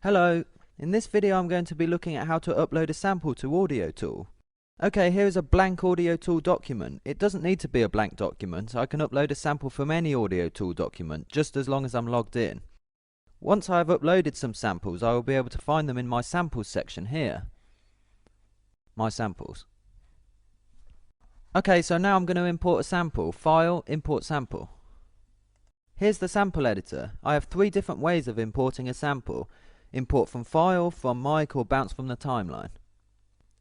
Hello, in this video I'm going to be looking at how to upload a sample to Audiotool. Okay, here is a blank Audiotool document. It doesn't need to be a blank document. I can upload a sample from any Audiotool document, just as long as I'm logged in. Once I have uploaded some samples, I will be able to find them in my samples section here. My samples. Okay, so now I'm going to import a sample. File, import sample. Here's the sample editor. I have 3 different ways of importing a sample. Import from file, from mic, or bounce from the timeline.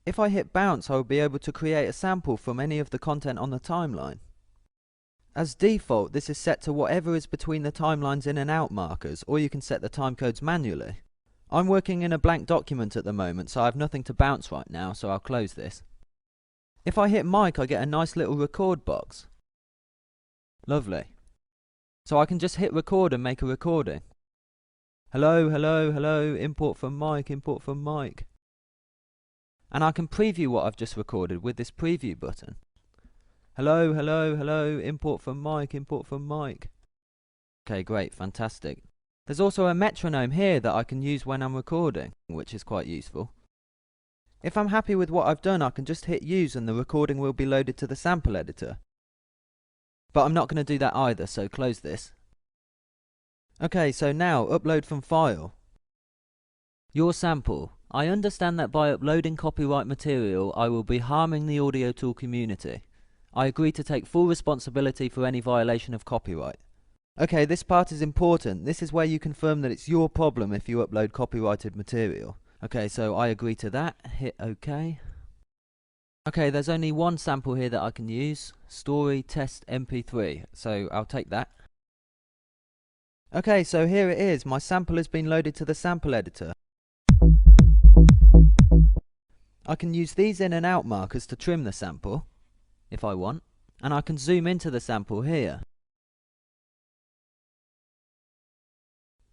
If I hit bounce, I will be able to create a sample from any of the content on the timeline. As default, this is set to whatever is between the timeline's in and out markers, or you can set the timecodes manually. I'm working in a blank document at the moment, so I have nothing to bounce right now, so I'll close this. If I hit mic, I get a nice little record box. Lovely. So I can just hit record and make a recording. Hello, hello, hello, import from mic, import from mic. And I can preview what I've just recorded with this preview button. Hello, hello, hello, import from mic, import from mic. Okay, great, fantastic. There's also a metronome here that I can use when I'm recording, which is quite useful. If I'm happy with what I've done, I can just hit use and the recording will be loaded to the sample editor. But I'm not going to do that either, so close this. Okay, so now, upload from file. Your sample. I understand that by uploading copyright material, I will be harming the Audiotool community. I agree to take full responsibility for any violation of copyright. Okay, this part is important. This is where you confirm that it's your problem if you upload copyrighted material. Okay, so I agree to that. Hit OK. Okay, there's only one sample here that I can use. Story test MP3. So I'll take that. Okay, so here it is. My sample has been loaded to the sample editor. I can use these in and out markers to trim the sample, if I want, and I can zoom into the sample here.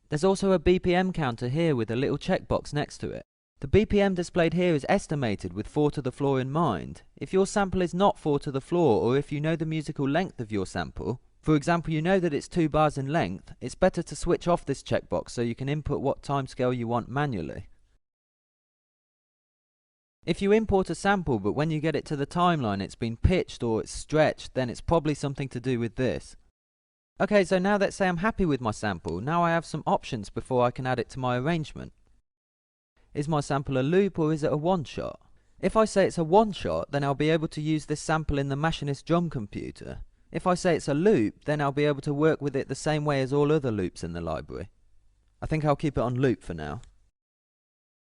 There's also a BPM counter here with a little checkbox next to it. The BPM displayed here is estimated with 4 to the floor in mind. If your sample is not 4 to the floor, or if you know the musical length of your sample, for example, you know that it's 2 bars in length, it's better to switch off this checkbox so you can input what timescale you want manually. If you import a sample but when you get it to the timeline it's been pitched or it's stretched, then it's probably something to do with this. Okay, so now let's say I'm happy with my sample. Now I have some options before I can add it to my arrangement. Is my sample a loop or is it a one-shot? If I say it's a one-shot, then I'll be able to use this sample in the Machinist drum computer. If I say it's a loop, then I'll be able to work with it the same way as all other loops in the library. I think I'll keep it on loop for now.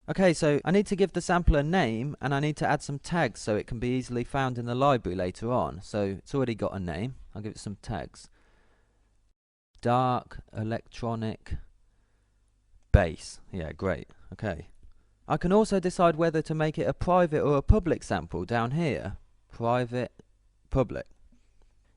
Okay, so I need to give the sample a name, and I need to add some tags so it can be easily found in the library later on. So it's already got a name. I'll give it some tags. Dark, electronic, bass. Yeah, great. Okay. I can also decide whether to make it a private or a public sample down here. Private, public.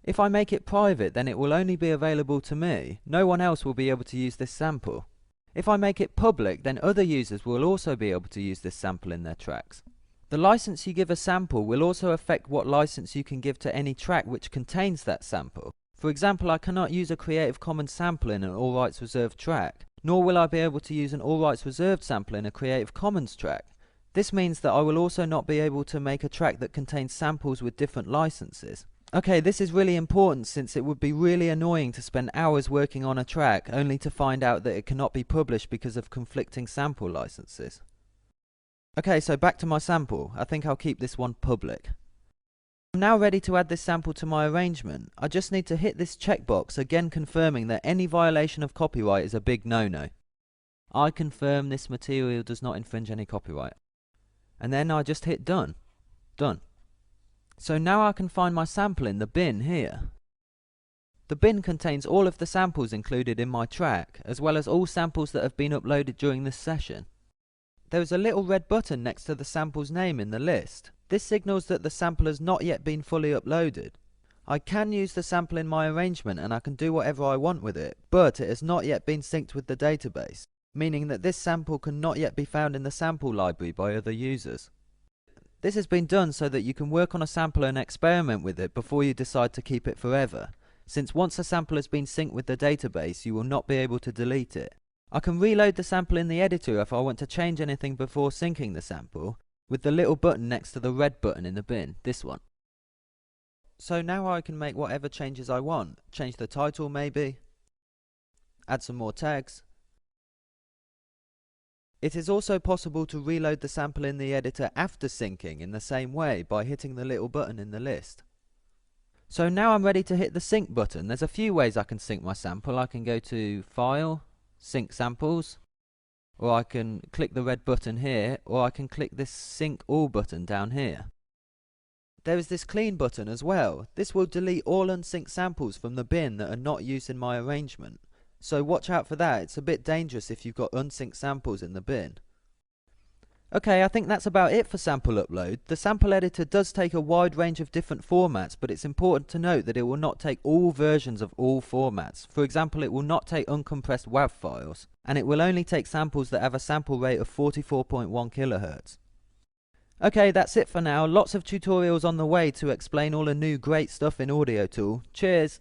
If I make it private, then it will only be available to me. No one else will be able to use this sample. If I make it public, then other users will also be able to use this sample in their tracks. The license you give a sample will also affect what license you can give to any track which contains that sample. For example, I cannot use a Creative Commons sample in an all rights reserved track, nor will I be able to use an all rights reserved sample in a Creative Commons track. This means that I will also not be able to make a track that contains samples with different licenses. Okay, this is really important since it would be really annoying to spend hours working on a track only to find out that it cannot be published because of conflicting sample licenses. Okay, so back to my sample. I think I'll keep this one public. I'm now ready to add this sample to my arrangement. I just need to hit this checkbox, again confirming that any violation of copyright is a big no-no. I confirm this material does not infringe any copyright. And then I just hit done. Done. So now I can find my sample in the bin here. The bin contains all of the samples included in my track, as well as all samples that have been uploaded during this session. There is a little red button next to the sample's name in the list. This signals that the sample has not yet been fully uploaded. I can use the sample in my arrangement and I can do whatever I want with it, but it has not yet been synced with the database, meaning that this sample can not yet be found in the sample library by other users. This has been done so that you can work on a sample and experiment with it before you decide to keep it forever, since once a sample has been synced with the database you will not be able to delete it. I can reload the sample in the editor if I want to change anything before syncing the sample, with the little button next to the red button in the bin, this one. So now I can make whatever changes I want. Change the title maybe, add some more tags. It is also possible to reload the sample in the editor after syncing in the same way by hitting the little button in the list. So now I'm ready to hit the sync button. There's a few ways I can sync my sample. I can go to File, Sync Samples, or I can click the red button here, or I can click this Sync All button down here. There is this Clean button as well. This will delete all unsynced samples from the bin that are not used in my arrangement. So watch out for that. It's a bit dangerous if you've got unsynced samples in the bin. Okay, I think that's about it for sample upload. The sample editor does take a wide range of different formats, but it's important to note that it will not take all versions of all formats. For example, it will not take uncompressed WAV files, and it will only take samples that have a sample rate of 44.1 kHz. Okay, that's it for now. Lots of tutorials on the way to explain all the new great stuff in Audiotool. Cheers!